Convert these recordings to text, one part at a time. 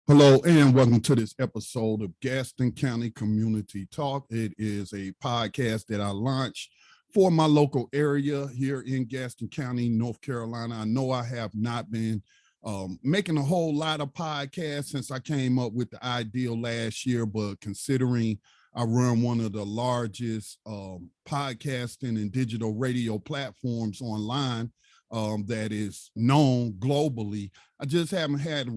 Hello and welcome to this episode of Gaston County Community Talk. It is a podcast that I launched for my local area here in Gaston County, North Carolina. I know I have not been making a whole lot of podcasts since I came up with the idea last year, but considering I run one of the largest podcasting and digital radio platforms online that is known globally, I just haven't had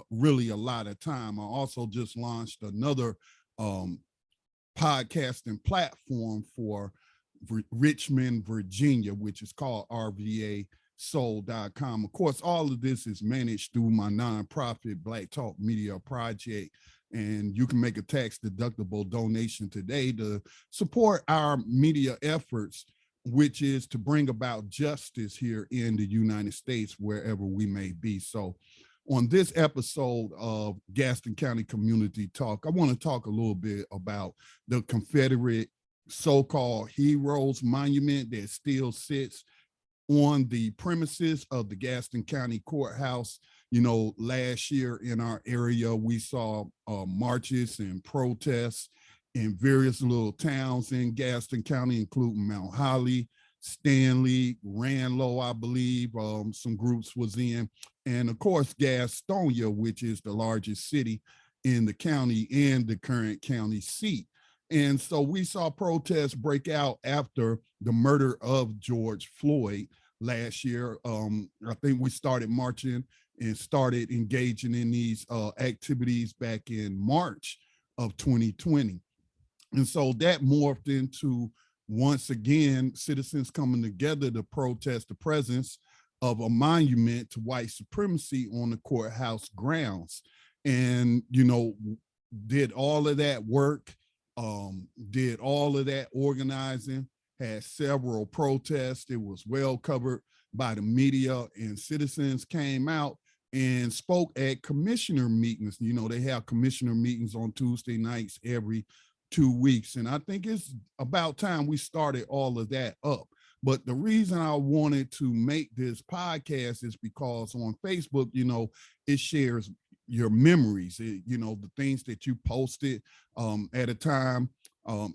really a lot of time. I also just launched another um, podcasting platform for Richmond, Virginia, which is called RVASoul.com. Of course, all of this is managed through my nonprofit Black Talk Media Project. And you can make a tax deductible donation today to support our media efforts, which is to bring about justice here in the United States, wherever we may be. So on this episode of Gaston County Community Talk, I want to talk a little bit about the Confederate so-called Heroes Monument that still sits on the premises of the Gaston County Courthouse. You know, last year in our area, we saw marches and protests in various little towns in Gaston County, including Mount Holly, Stanley, Ranlow, I believe, some groups was in, and of course, Gastonia, which is the largest city in the county and the current county seat. And so we saw protests break out after the murder of George Floyd last year. I think we started marching and started engaging in these activities back in March of 2020. And so that morphed into, once again, citizens coming together to protest the presence of a monument to white supremacy on the courthouse grounds. And, you know, did all of that work, did all of that organizing, had several protests. It was well covered by the media, and citizens came out and spoke at commissioner meetings. You know, they have commissioner meetings on Tuesday nights every 2 weeks. And I think it's about time we started all of that up. But the reason I wanted to make this podcast is because on Facebook, you know, it shares your memories, you know, the things that you posted at a time,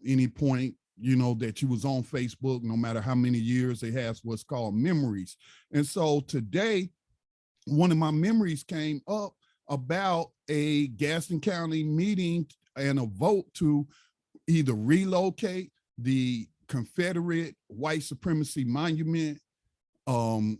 any point, you know, that you was on Facebook, no matter how many years, it has what's called memories. And so today, one of my memories came up about a Gaston County meeting and a vote to either relocate the Confederate white supremacy monument, or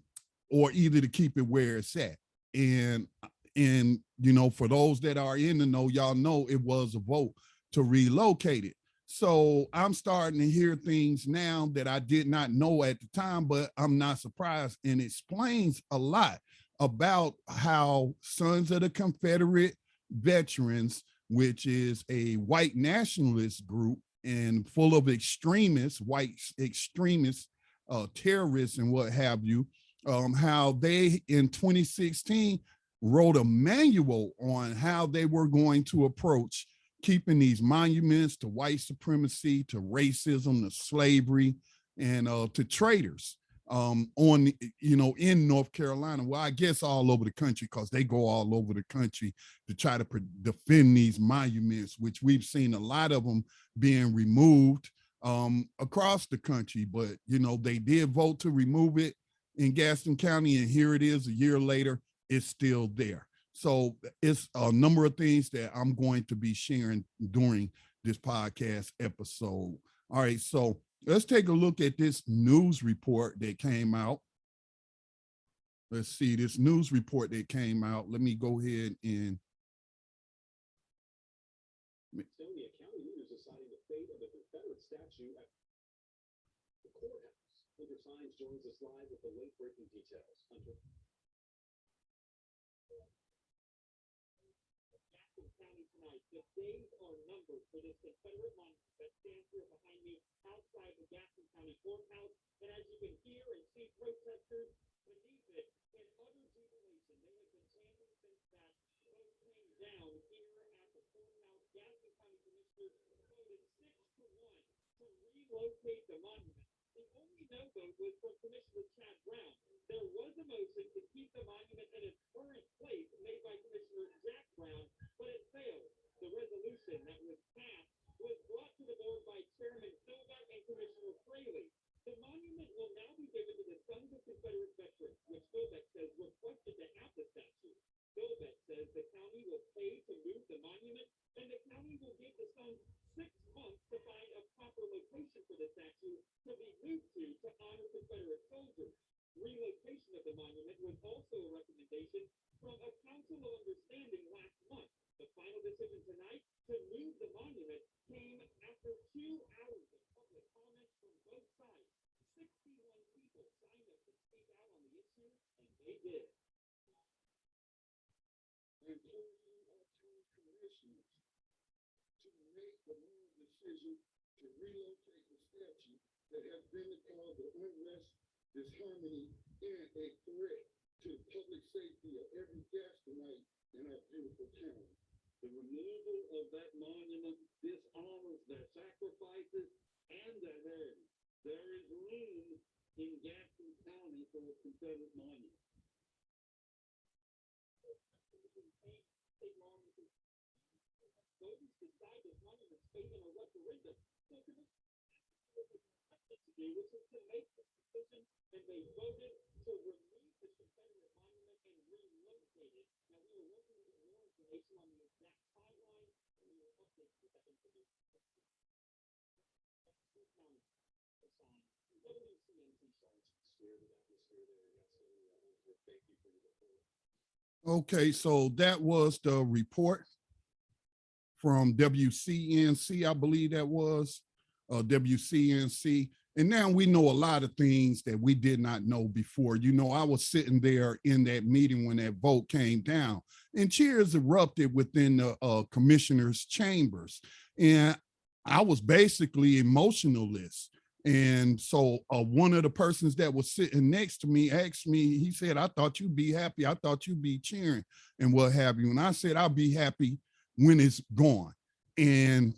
either to keep it where it's at. And you know, for those that are in the know, y'all know it was a vote to relocate it. So I'm starting to hear things now that I did not know at the time, but I'm not surprised, and it explains a lot about how Sons of the Confederate Veterans, which is a white nationalist group and full of extremists, white extremists, terrorists and what have you, how they in 2016 wrote a manual on how they were going to approach keeping these monuments to white supremacy, to racism, to slavery, and to traitors on, you know, in North Carolina. Well, I guess all over the country, because they go all over the country to try to defend these monuments, which we've seen a lot of them being removed across the country. But, you know, they did vote to remove it in Gaston County, and here it is a year later, it's still there. So it's a number of things that I'm going to be sharing during this podcast episode. All right, so let's take a look at this news report that came out. Let's see this news report that came out. Let me go ahead and. Gastonia County leaders deciding the fate of the Confederate statue at the courthouse. Hunter Signs joins us live with the late-breaking details. Hunter. Gaston County tonight. The days are numbered for this Confederate monument that stands here behind me outside the Gaston County Courthouse. And as you can hear and see protesters beneath it in utter jubilation. They have been chanting since that vote came down here at the courthouse. Gaston County Commissioners voted 6-1 to relocate the monument. The only no vote was from Commissioner Chad Brown. There was a motion to keep the monument at its current place made by Commissioner Jack Brown, the moral decision to relocate the statue that has been the cause of unrest, disharmony, and a threat to the public safety of every Gastonite in our beautiful town. The removal of that monument dishonors their sacrifices and their heritage. There is room in Gaston County for a Confederate monument. Voters decide this monument stayed in a referendum. So to do was to make this decision, and they voted to remove the Confederate monument and relocate it. Now we were working with more information on the exact timeline, and we will update that information. Okay, so that was the report from WCNC, I believe that was WCNC. And now we know a lot of things that we did not know before. You know, I was sitting there in that meeting when that vote came down, and cheers erupted within the commissioners' chambers. And I was basically emotionless. And so one of the persons that was sitting next to me asked me, he said, I thought you'd be happy. I thought you'd be cheering and what have you. And I said, I'll be happy when it's gone. And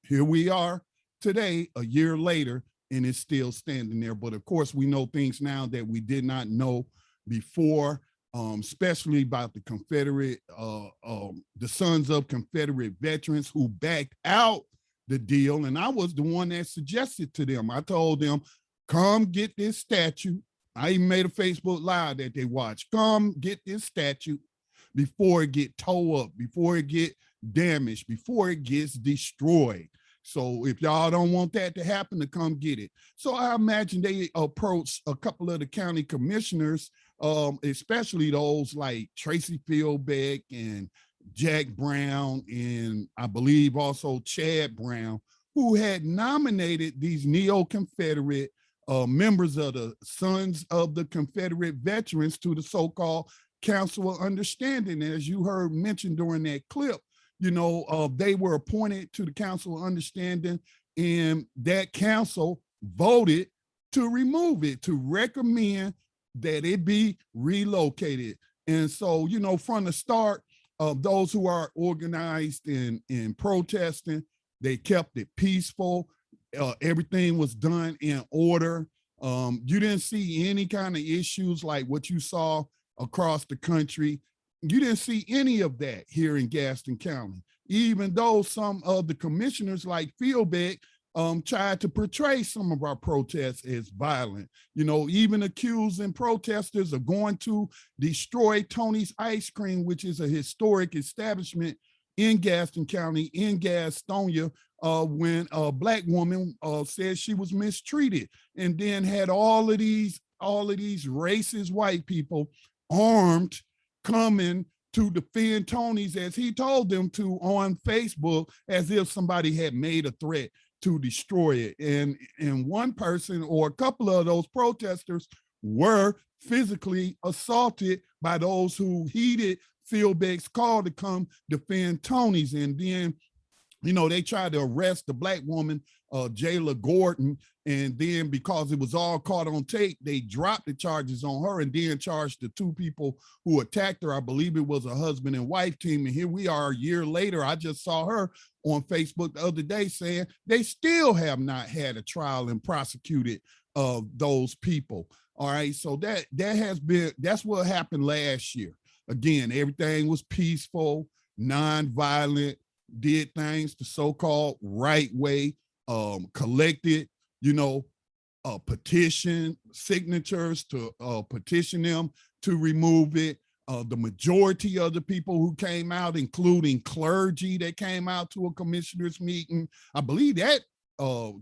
here we are today, a year later, and it's still standing there. But of course, we know things now that we did not know before, especially about the Confederate, the sons of Confederate veterans who backed out the deal. And I was the one that suggested to them. I told them, come get this statue. I even made a Facebook Live that they watched. Come get this statue before it get tore up, before it get damaged, before it gets destroyed. So if y'all don't want that to happen, to come get it. So I imagine they approached a couple of the county commissioners, especially those like Tracy Fieldbeck and Jack Brown, and I believe also Chad Brown, who had nominated these neo-Confederate members of the Sons of the Confederate Veterans to the so-called Council of Understanding. As you heard mentioned during that clip, you know, they were appointed to the Council of Understanding, and that council voted to remove it, to recommend that it be relocated. And so, you know, from the start, those who are organized in protesting, they kept it peaceful. Everything was done in order. You didn't see any kind of issues like what you saw across the country. You didn't see any of that here in Gaston County, even though some of the commissioners like Fieldbeck tried to portray some of our protests as violent, you know, even accusing protesters of going to destroy Tony's Ice Cream, which is a historic establishment in Gaston County, in Gastonia, when a Black woman said she was mistreated, and then had all of these racist white people armed coming to defend Tony's, as he told them to on Facebook, as if somebody had made a threat to destroy it. And one person or a couple of those protesters were physically assaulted by those who heeded Fieldbeck's call to come defend Tony's. And then, you know, they tried to arrest the Black woman, Jayla Gordon, and then because it was all caught on tape, they dropped the charges on her and then charged the two people who attacked her. I believe it was a husband and wife team. And here we are a year later. I just saw her on Facebook the other day saying they still have not had a trial and prosecuted those people. All right, so that's what happened last year. Again, everything was peaceful, non-violent, did things the so-called right way, collected, you know, petition signatures to petition them to remove it. The majority of the people who came out, including clergy that came out to a commissioners meeting, I believe that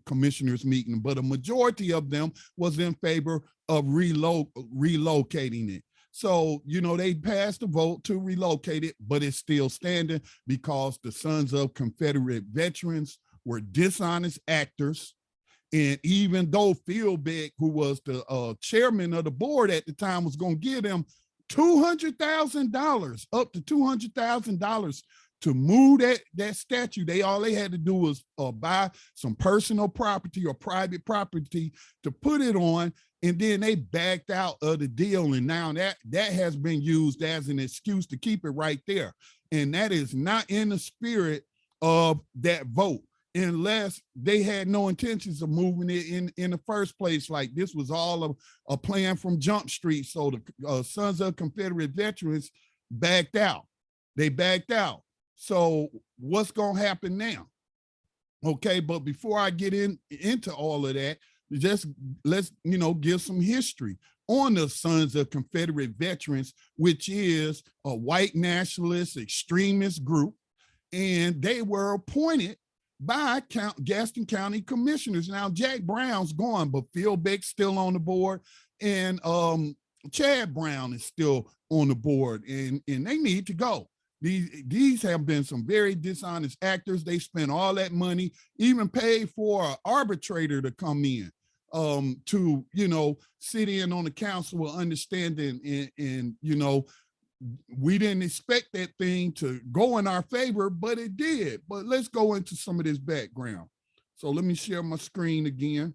commissioners meeting, but a majority of them was in favor of relocating it. So, you know, they passed a vote to relocate it, but it's still standing because the Sons of Confederate Veterans were dishonest actors. And even though Fieldbeck, who was the chairman of the board at the time, was going to give them $200,000, up to $200,000 to move that statue. All they had to do was buy some personal property or private property to put it on, and then they backed out of the deal. And now that has been used as an excuse to keep it right there. And that is not in the spirit of that vote, unless they had no intentions of moving it in the first place. Like, this was all a plan from Jump Street. So the Sons of Confederate Veterans backed out. They backed out. So what's gonna happen now? Okay, but before I get into all of that, let's give some history on the Sons of Confederate Veterans, which is a white nationalist extremist group, and they were appointed by Gaston County commissioners. Now, Jack Brown's gone, but Phil Beck's still on the board, and Chad Brown is still on the board, and they need to go. These have been some very dishonest actors. They spent all that money, even paid for an arbitrator to come in to, sit in on the council with understanding, and we didn't expect that thing to go in our favor, but it did. But let's go into some of this background. So let me share my screen again.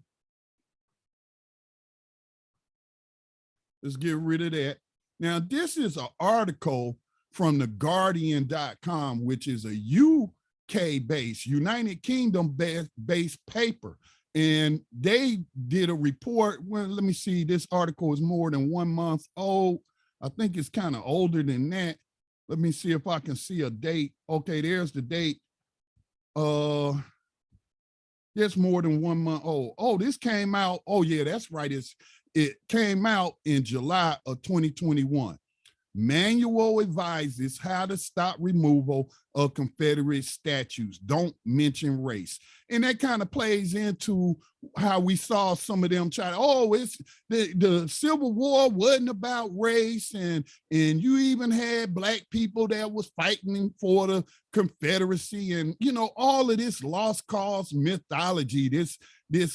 Let's get rid of that. Now, this is an article from theguardian.com, which is a UK-based, United Kingdom-based paper. And they did a report. Well, let me see, this article is more than 1 month old. I think it's kind of older than that. Let me see if I can see a date. Okay, there's the date. It's more than 1 month old. Oh, this came out. Oh yeah, that's right. It came out in July of 2021. Manual advises how to stop removal of Confederate statues. Don't mention race. And that kind of plays into how we saw some of them try to, it's the Civil War wasn't about race, and you even had Black people that was fighting for the Confederacy, and all of this lost cause mythology, this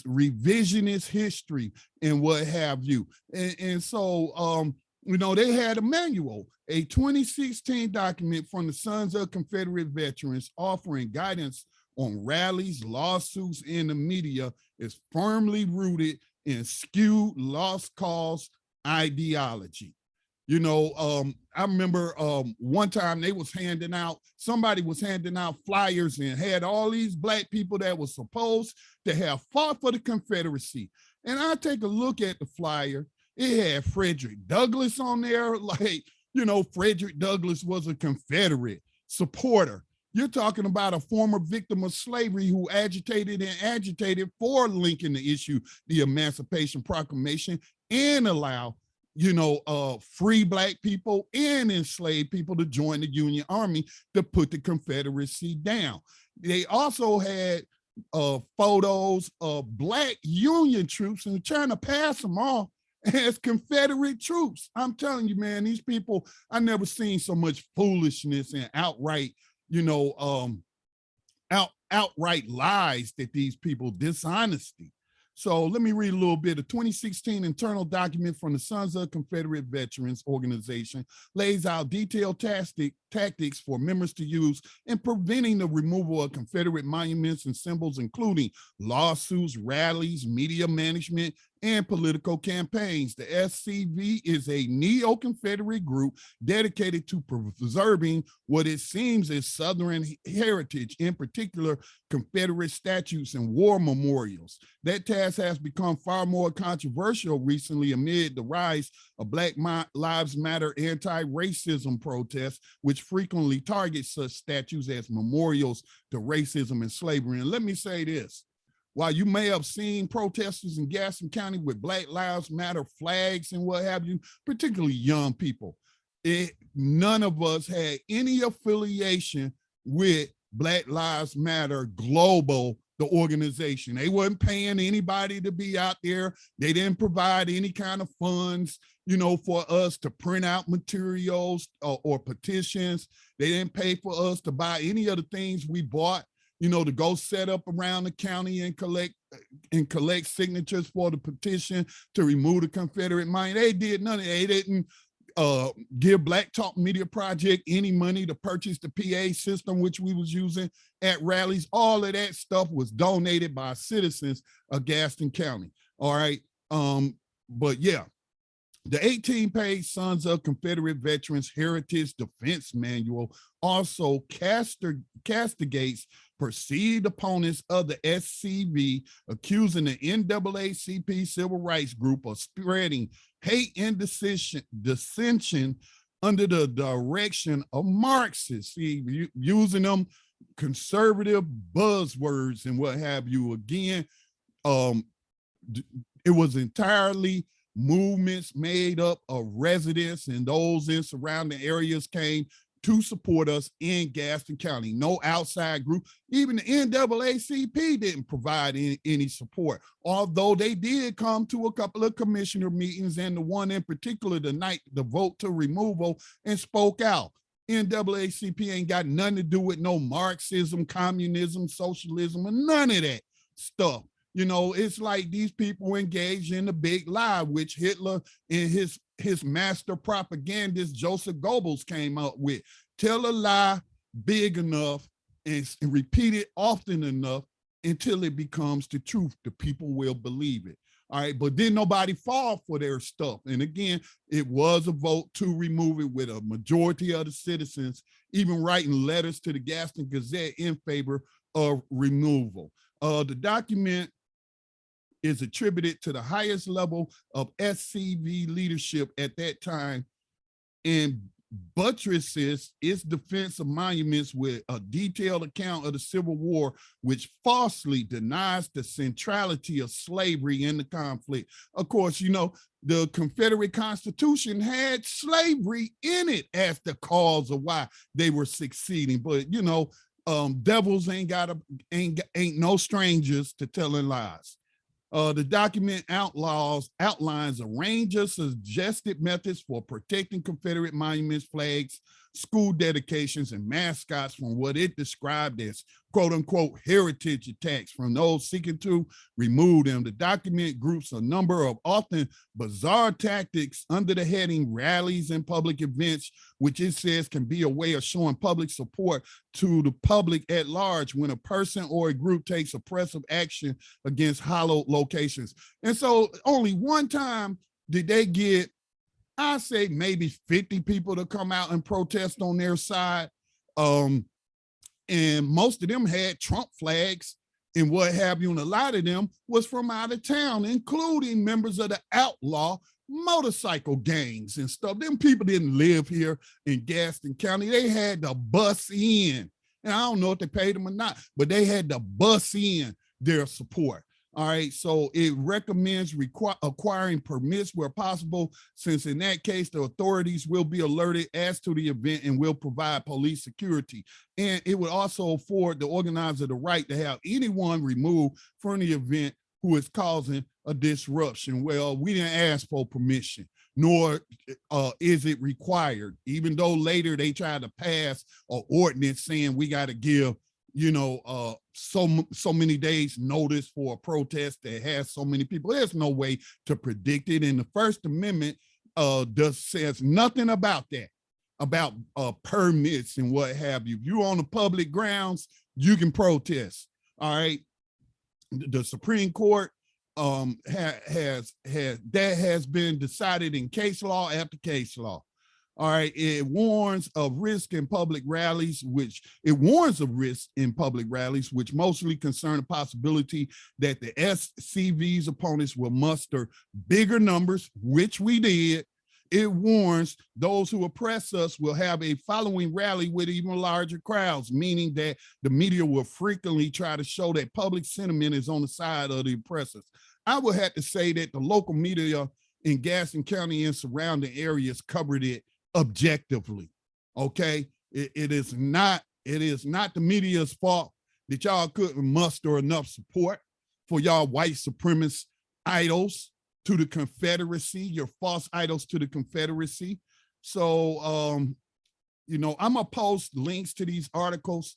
revisionist history and what have you. And so they had a manual, a 2016 document from the Sons of Confederate Veterans offering guidance on rallies, lawsuits, and the media is firmly rooted in skewed lost cause ideology. I remember one time somebody was handing out flyers and had all these Black people that was supposed to have fought for the Confederacy. And I take a look at the flyer. It had Frederick Douglass on there. Like, Frederick Douglass was a Confederate supporter. You're talking about a former victim of slavery who agitated for Lincoln to issue the Emancipation Proclamation and allow, free Black people and enslaved people to join the Union Army to put the Confederacy down. They also had photos of Black Union troops and trying to pass them off as Confederate troops. I'm telling you, man, these people, I never seen so much foolishness and outright, outright lies that these people, dishonesty. So let me read a little bit. A 2016 internal document from the Sons of Confederate Veterans organization lays out detailed tactics for members to use in preventing the removal of Confederate monuments and symbols, including lawsuits, rallies, media management, and political campaigns. The SCV is a neo-Confederate group dedicated to preserving what it seems is Southern heritage, in particular Confederate statues and war memorials. That task has become far more controversial recently amid the rise of Black Lives Matter anti-racism protests, which frequently target such statues as memorials to racism and slavery. And let me say this. While you may have seen protesters in Gaston County with Black Lives Matter flags and what have you, particularly young people, none of us had any affiliation with Black Lives Matter Global, the organization. They weren't paying anybody to be out there. They didn't provide any kind of funds, for us to print out materials or petitions. They didn't pay for us to buy any of the things we bought, to go set up around the county and collect signatures for the petition to remove the Confederate monument. They did none of it. They didn't give Black Talk Media Project any money to purchase the PA system, which we was using at rallies. All of that stuff was donated by citizens of Gaston County. All right. But yeah, the 18-page Sons of Confederate Veterans Heritage Defense Manual also castigates perceived opponents of the SCV, accusing the NAACP civil rights group of spreading hate and dissension under the direction of Marxists. See, using them conservative buzzwords and what have you. Again, it was entirely movements made up of residents, and those in surrounding areas came to support us in Gaston County. No outside group, even the NAACP didn't provide any support, although they did come to a couple of commissioner meetings, and the one in particular, the night the vote to removal, and spoke out. NAACP ain't got nothing to do with no Marxism, communism, socialism, and none of that stuff. You know, it's like these people engaged in the big lie, which Hitler and his master propagandist, Joseph Goebbels, came up with. Tell a lie big enough and repeat it often enough until it becomes the truth. The people will believe it. All right, but then nobody fall for their stuff. And again, it was a vote to remove it, with a majority of the citizens even writing letters to the Gaston Gazette in favor of removal. The document is attributed to the highest level of SCV leadership at that time, and buttresses its defense of monuments with a detailed account of the Civil War, which falsely denies the centrality of slavery in the conflict. Of course, you know, the Confederate Constitution had slavery in it as the cause of why they were succeeding. But you know, devils ain't no strangers to telling lies. The document outlines a range of suggested methods for protecting Confederate monuments, flags, school dedications, and mascots from what it described as quote unquote heritage attacks from those seeking to remove them. The document groups a number of often bizarre tactics under the heading rallies and public events, which it says can be a way of showing public support to the public at large when a person or a group takes oppressive action against hallowed locations. And so only one time did they get, I say maybe 50 people to come out and protest on their side. And most of them had Trump flags and what have you. And a lot of them was from out of town, including members of the outlaw motorcycle gangs and stuff. Them people didn't live here in Gaston County. They had to bus in. And I don't know if they paid them or not, but they had to bus in their support. All right, so it recommends acquiring permits where possible, since in that case, the authorities will be alerted as to the event and will provide police security. And it would also afford the organizer the right to have anyone removed from the event who is causing a disruption. Well, we didn't ask for permission, nor is it required, even though later they tried to pass an ordinance saying we got to give, you know, so many days notice for a protest that has so many people. There's no way to predict it. And the First Amendment says nothing about that, about permits and what have you. If you're on the public grounds, you can protest. All right. The Supreme Court has been decided in case law after case law. All right, it warns of risk in public rallies, which mostly concern the possibility that the SCV's opponents will muster bigger numbers, which we did. It warns those who oppress us will have a following rally with even larger crowds, meaning that the media will frequently try to show that public sentiment is on the side of the oppressors. I would have to say that the local media in Gaston County and surrounding areas covered it objectively. Okay, it is not the media's fault that y'all couldn't muster enough support for y'all white supremacist idols to the Confederacy, your false idols to the Confederacy. So you know, I'm gonna post links to these articles.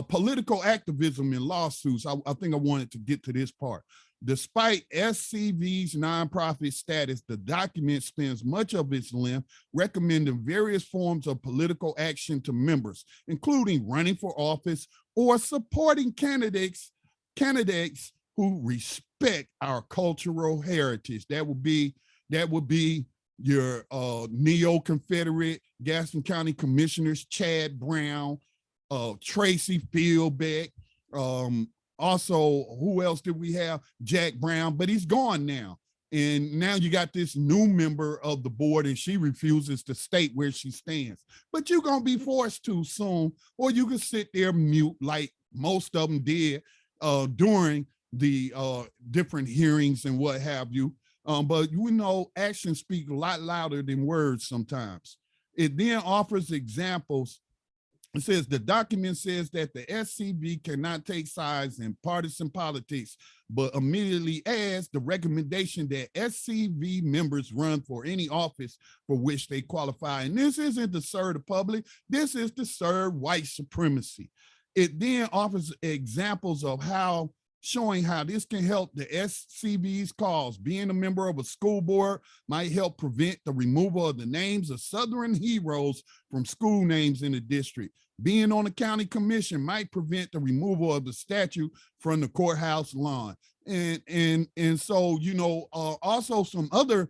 Political activism and lawsuits. I think I wanted to get to this part. Despite SCV's nonprofit status, the document spends much of its length recommending various forms of political action to members, including running for office or supporting candidates who respect our cultural heritage. That would be your neo-Confederate Gaston County Commissioners, Chad Brown, Tracy Fieldbeck, also, who else did we have? Jack Brown, but he's gone now. And now you got this new member of the board and she refuses to state where she stands. But you're going to be forced to soon, or you can sit there mute like most of them did during the different hearings and what have you. But you know, actions speak a lot louder than words sometimes. It then offers examples. It says the document says that the SCV cannot take sides in partisan politics, but immediately adds the recommendation that SCV members run for any office for which they qualify. And this isn't to serve the public, this is to serve white supremacy. It then offers examples of how, showing how this can help the SCV's cause. Being a member of a school board might help prevent the removal of the names of Southern heroes from school names in the district. Being on the county commission might prevent the removal of the statue from the courthouse lawn. And so, you know, also some other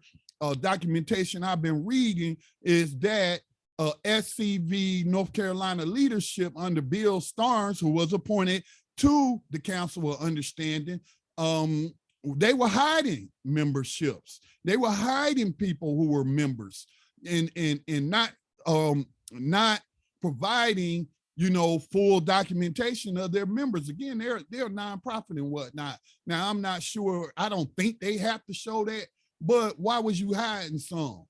documentation I've been reading is that SCV North Carolina leadership under Bill Starnes, who was appointed to the Council of Understanding, they were hiding memberships. They were hiding people who were members and not providing, you know, full documentation of their members. Again, they're a nonprofit and whatnot. Now, I'm not sure, I don't think they have to show that, but why was you hiding some?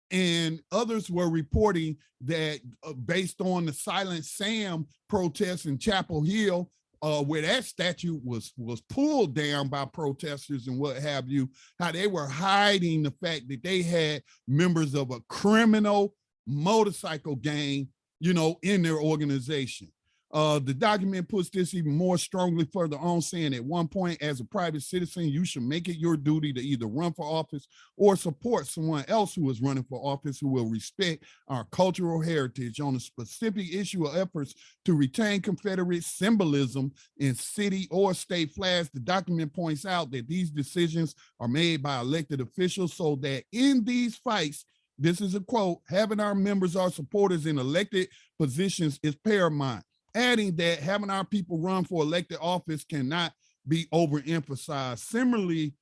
And others were reporting that based on the Silent Sam protests in Chapel Hill, where that statue was pulled down by protesters and what have you, how they were hiding the fact that they had members of a criminal motorcycle gang, you know, in their organization. The document puts this even more strongly further on, saying at one point, as a private citizen, you should make it your duty to either run for office or support someone else who is running for office who will respect our cultural heritage. On a specific issue of efforts to retain Confederate symbolism in city or state flags, the document points out that these decisions are made by elected officials, so that in these fights, this is a quote, having our members or supporters in elected positions is paramount. Adding that having our people run for elected office cannot be overemphasized. Similarly,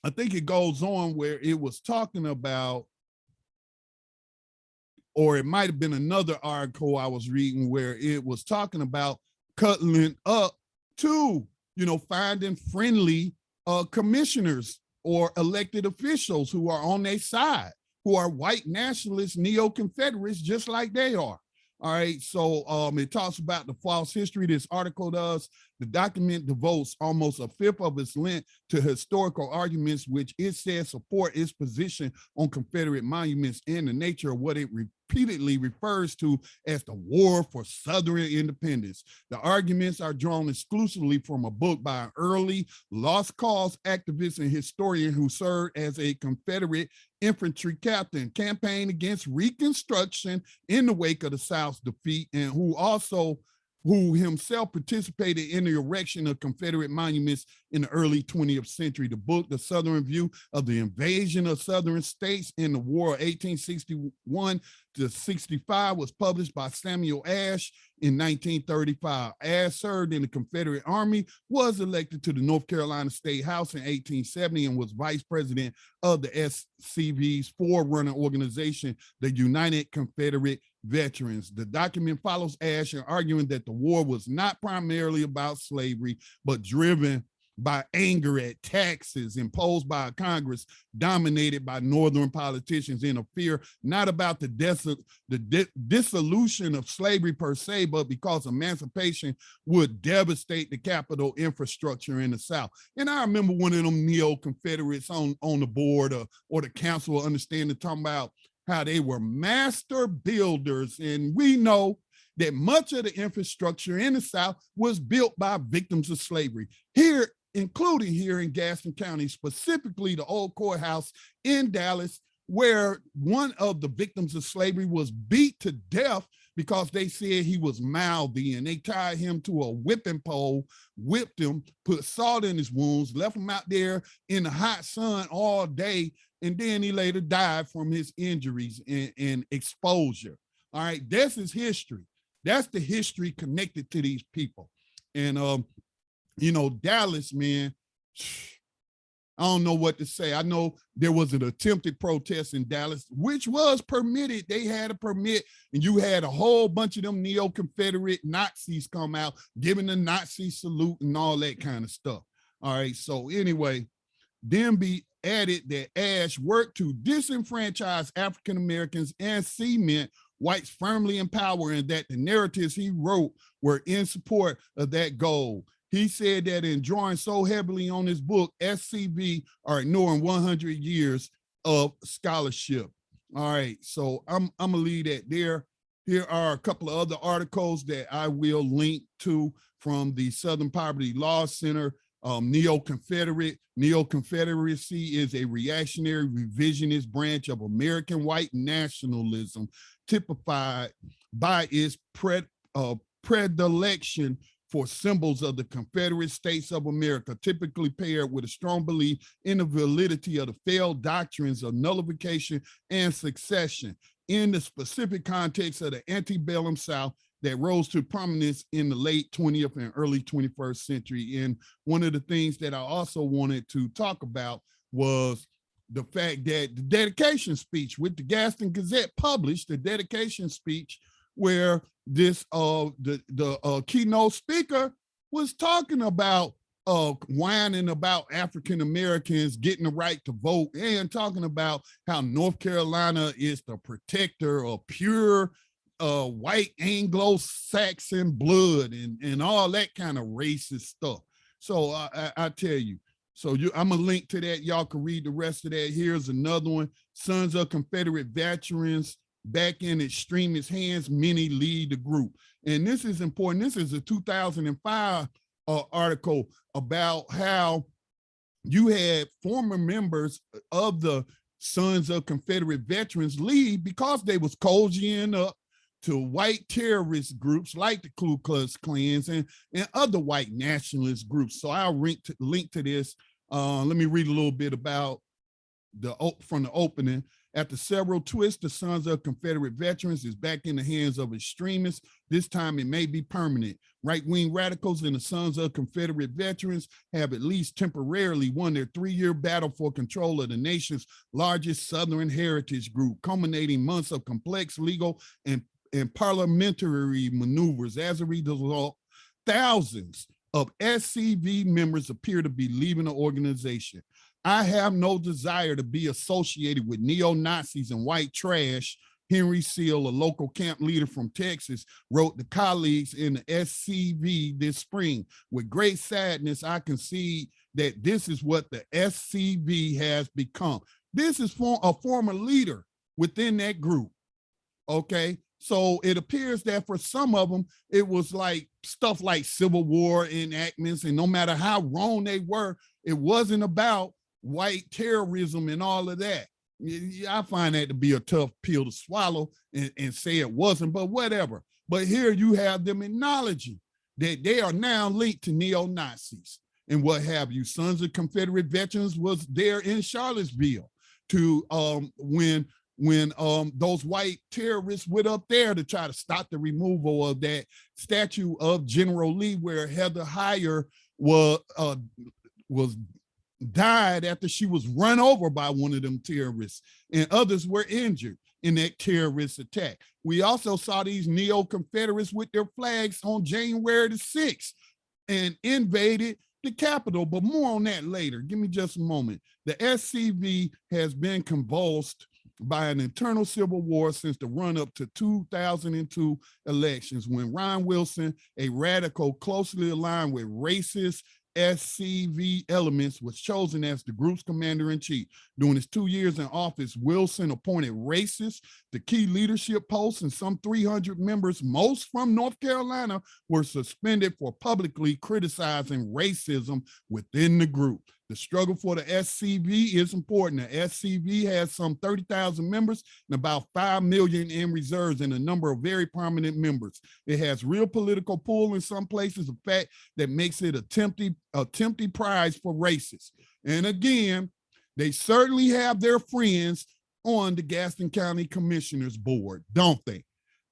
I think it goes on where it was talking about, or it might have been another article I was reading where it was talking about cuddling up to, you know, finding friendly commissioners or elected officials who are on their side, who are white nationalists, neo-Confederates, just like they are. All right, so it talks about the false history. This article does. The document devotes almost a fifth of its length to historical arguments, which it says support its position on Confederate monuments and the nature of what it repeatedly refers to as the war for Southern independence. The arguments are drawn exclusively from a book by an early lost cause activist and historian who served as a Confederate infantry captain, campaigned against Reconstruction in the wake of the South's defeat, and who himself participated in the erection of Confederate monuments in the early 20th century. The book, The Southern View of the Invasion of Southern States in the War of 1861 to 65, was published by Samuel Ashe in 1935. Ashe served in the Confederate Army, was elected to the North Carolina State House in 1870, and was vice president of the SCV's forerunner organization, the United Confederate Veterans. The document follows Ashe in arguing that the war was not primarily about slavery, but driven by anger at taxes imposed by a Congress dominated by Northern politicians, in a fear not about the dissolution of slavery per se, but because emancipation would devastate the capital infrastructure in the South. And I remember one of them neo-Confederates on the board or the Council of Understanding talking about how they were master builders. And we know that much of the infrastructure in the South was built by victims of slavery. Here including here in Gaston County, specifically the old courthouse in Dallas, where one of the victims of slavery was beat to death because they said he was mouthy, and they tied him to a whipping pole, whipped him, put salt in his wounds, left him out there in the hot sun all day, and then he later died from his injuries and exposure. All right, this is history. That's the history connected to these people. And you know, Dallas, man, I don't know what to say. I know there was an attempted protest in Dallas, which was permitted. They had a permit, and you had a whole bunch of them neo-Confederate Nazis come out, giving the Nazi salute and all that kind of stuff. All right, so anyway, Denby added that Ash worked to disenfranchise African Americans and cement whites firmly in power, and that the narratives he wrote were in support of that goal. He said that in drawing so heavily on his book, SCV are ignoring 100 years of scholarship. All right, so I'm gonna leave that there. Here are a couple of other articles that I will link to from the Southern Poverty Law Center. Neo-Confederate. Neo-Confederacy is a reactionary revisionist branch of American white nationalism, typified by its predilection for symbols of the Confederate States of America, typically paired with a strong belief in the validity of the failed doctrines of nullification and succession in the specific context of the antebellum South that rose to prominence in the late 20th and early 21st century. And one of the things that I also wanted to talk about was the fact that the dedication speech, with the Gaston Gazette published the dedication speech, where this the keynote speaker was talking about whining about African Americans getting the right to vote, and talking about how North Carolina is the protector of pure white Anglo-Saxon blood and all that kind of racist stuff. So I tell you, so I'm gonna link to that. Y'all can read the rest of that. Here's another one. Sons of Confederate Veterans back in extremist hands, many lead the group. And this is important. This is a 2005 article about how you had former members of the Sons of Confederate Veterans leave because they was cozying up to white terrorist groups like the Ku Klux Klans and other white nationalist groups. So I'll link to this. Let me read a little bit about from the opening. After several twists, the Sons of Confederate Veterans is back in the hands of extremists. This time it may be permanent. Right-wing radicals and the Sons of Confederate Veterans have at least temporarily won their 3-year battle for control of the nation's largest Southern heritage group, culminating months of complex legal and parliamentary maneuvers. As a result, thousands of SCV members appear to be leaving the organization. I have no desire to be associated with neo-Nazis and white trash, Henry Seal, a local camp leader from Texas, wrote to colleagues in the SCV this spring. With great sadness, I concede that this is what the SCV has become. This is a former leader within that group, okay? So it appears that for some of them, it was like stuff like Civil War enactments, and no matter how wrong they were, it wasn't about white terrorism and all of that. I find that to be a tough pill to swallow and say it wasn't, but whatever. But here you have them acknowledging that they are now linked to neo-Nazis and what have you. Sons of Confederate Veterans was there in Charlottesville to when those white terrorists went up there to try to stop the removal of that statue of General Lee, where Heather Heyer was died after she was run over by one of them terrorists, and others were injured in that terrorist attack. We also saw these neo-Confederates with their flags on January the 6th and invaded the Capitol, but more on that later. Give me just a moment. The SCV has been convulsed by an internal civil war since the run-up to 2002 elections, when Ron Wilson, a radical closely aligned with racist SCV elements, was chosen as the group's commander-in-chief. During his 2 years in office, Wilson appointed racists to key leadership posts, and some 300 members, most from North Carolina, were suspended for publicly criticizing racism within the group. The struggle for the SCV is important. The SCV has some 30,000 members and about 5 million in reserves and a number of very prominent members. It has real political pull in some places, a fact that makes it a tempting prize for racists. And again, they certainly have their friends on the Gaston County Commissioners Board, don't they?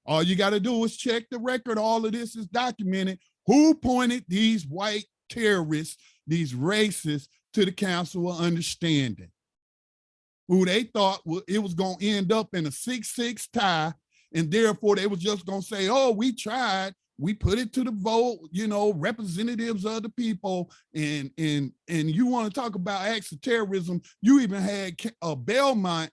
All you got to do is check the record. All of this is documented. Who pointed these white terrorists, these racists, to the Council of Understanding? Who they thought it was going to end up in a 6-6 tie, and therefore they was just going to say, oh, we tried, we put it to the vote, you know, representatives of the people, and you want to talk about acts of terrorism. You even had Belmont,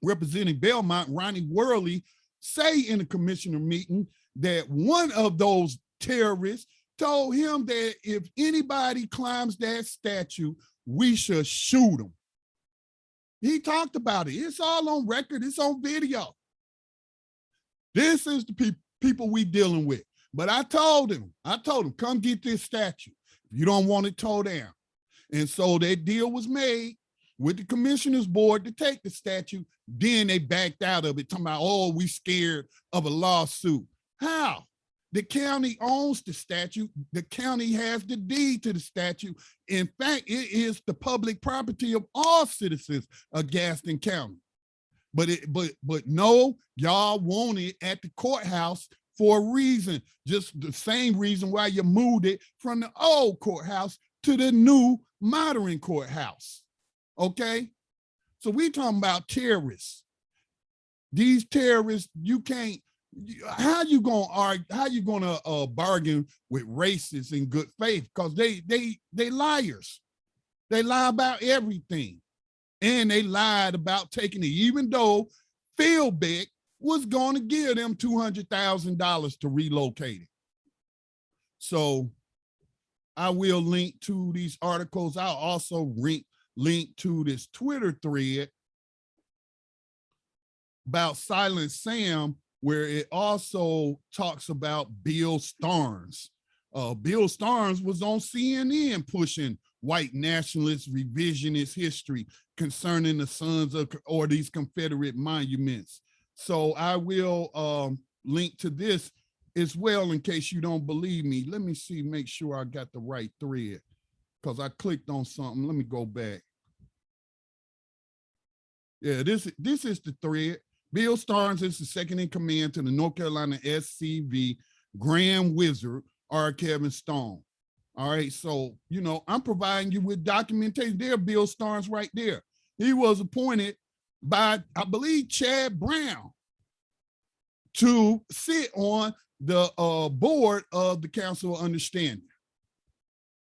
representing Belmont, Ronnie Worley, say in the commissioner meeting that one of those terrorists told him that if anybody climbs that statue, we should shoot them. He talked about it. It's all on record. It's on video. This is the people we dealing with. But I told him, come get this statue. If you don't want it towed down. And so that deal was made with the commissioners board to take the statue. Then they backed out of it, talking about, oh, we scared of a lawsuit. How? The county owns the statue. The county has the deed to the statue. In fact, it is the public property of all citizens of Gaston County. But no, y'all want it at the courthouse for a reason, just the same reason why you moved it from the old courthouse to the new modern courthouse. Okay? So we talking about terrorists. These terrorists, you can't, how you gonna bargain with racists in good faith? Because they liars. They lie about everything. And they lied about taking it, even though Philbeck was going to give them $200,000 to relocate it. So I will link to these articles. I'll also link to this Twitter thread about Silent Sam, where it also talks about Bill Starnes. Bill Starnes was on CNN pushing white nationalist revisionist history concerning the sons of, or these Confederate monuments. So I will link to this as well in case you don't believe me. Let me see, make sure I got the right thread because I clicked on something. Let me go back. Yeah, this is the thread. Bill Starnes is the second in command to the North Carolina SCV Grand Wizard, R. Kevin Stone. All right, so, you know, I'm providing you with documentation. There, Bill Starnes right there. He was appointed by, I believe, Chad Brown to sit on the board of the Council of Understanding.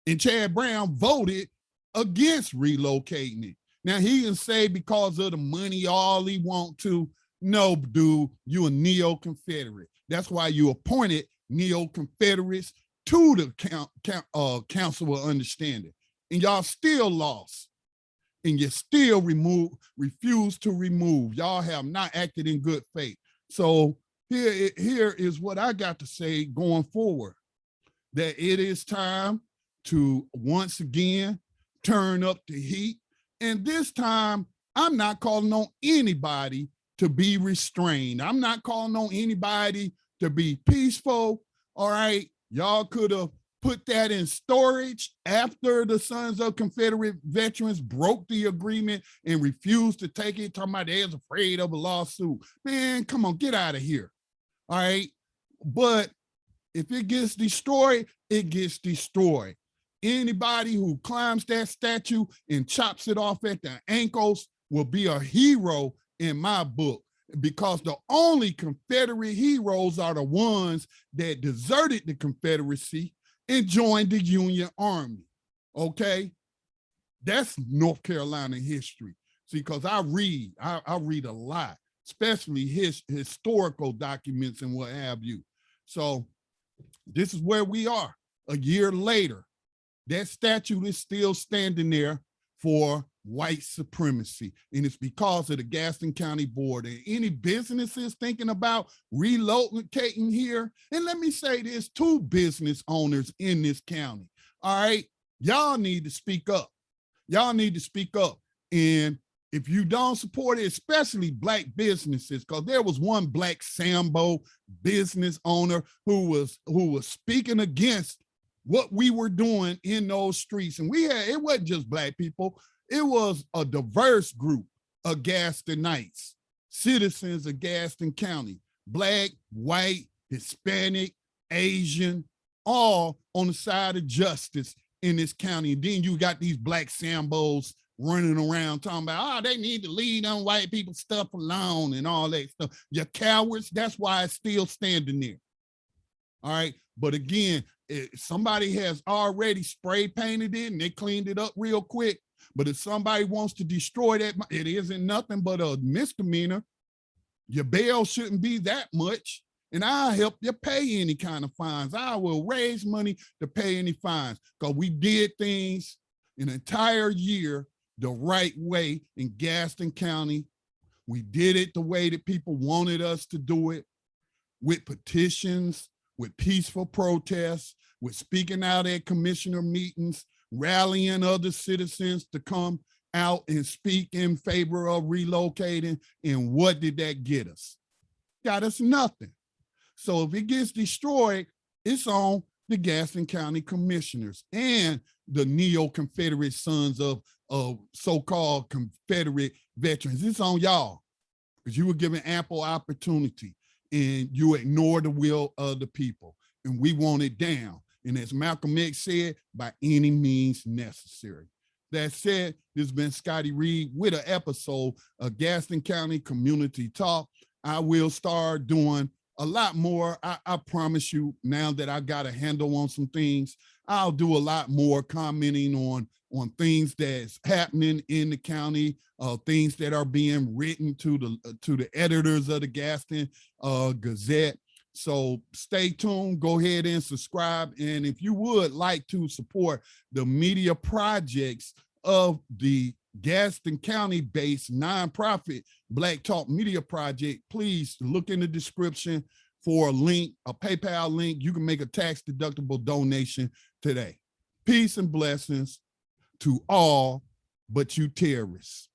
And Chad Brown voted against relocating it. Now, he can say because of the money, all he want to. No, dude, you a neo-Confederate. That's why you appointed neo-Confederates to the Council of Understanding. And y'all still lost. And you still refuse to remove. Y'all have not acted in good faith. So here is what I got to say going forward. That it is time to once again turn up the heat. And this time, I'm not calling on anybody to be restrained. I'm not calling on anybody to be peaceful. All right, y'all could have put that in storage after the Sons of Confederate Veterans broke the agreement and refused to take it, talking about they was afraid of a lawsuit. Man, come on, get out of here. All right, but if it gets destroyed, it gets destroyed. Anybody who climbs that statue and chops it off at the ankles will be a hero in my book, because the only Confederate heroes are the ones that deserted the Confederacy and joined the Union Army. Okay, that's North Carolina history. See, because I read a lot, especially historical documents and what have you. So this is where we are a year later. That statute is still standing there for white supremacy. And it's because of the Gaston County Board. And any businesses thinking about relocating here, and let me say this, 2 business owners in this county, all right? Y'all need to speak up. Y'all need to speak up. And if you don't support it, especially Black businesses, because there was one Black Sambo business owner who was speaking against what we were doing in those streets. And it wasn't just Black people, it was a diverse group of Gastonites, citizens of Gaston County, Black, white, Hispanic, Asian, all on the side of justice in this county. And then you got these Black Sambos running around talking about, they need to leave them white people stuff alone and all that stuff. You're cowards. That's why it's still standing there. All right. But again, somebody has already spray painted it and they cleaned it up real quick. But if somebody wants to destroy that, it isn't nothing but a misdemeanor. Your bail shouldn't be that much. And I'll help you pay any kind of fines. I will raise money to pay any fines because we did things an entire year the right way in Gaston County. We did it the way that people wanted us to do it, with petitions, with peaceful protests, with speaking out at commissioner meetings, rallying other citizens to come out and speak in favor of relocating. And what did that get us? Got us nothing. So if it gets destroyed, it's on the Gaston County commissioners and the neo-Confederate sons of so-called Confederate veterans. It's on y'all because you were given ample opportunity and you ignored the will of the people. And we want it down. And as Malcolm X said, by any means necessary. That said, this has been Scotty Reed with an episode of Gaston County Community Talk. I will start doing a lot more. I promise you, now that I got a handle on some things, I'll do a lot more commenting on things that's happening in the county, things that are being written to the editors of the Gaston Gazette. So stay tuned, go ahead and subscribe. And if you would like to support the media projects of the Gaston County-based nonprofit Black Talk Media Project, please look in the description for a link, a PayPal link. You can make a tax-deductible donation today. Peace and blessings to all but you terrorists.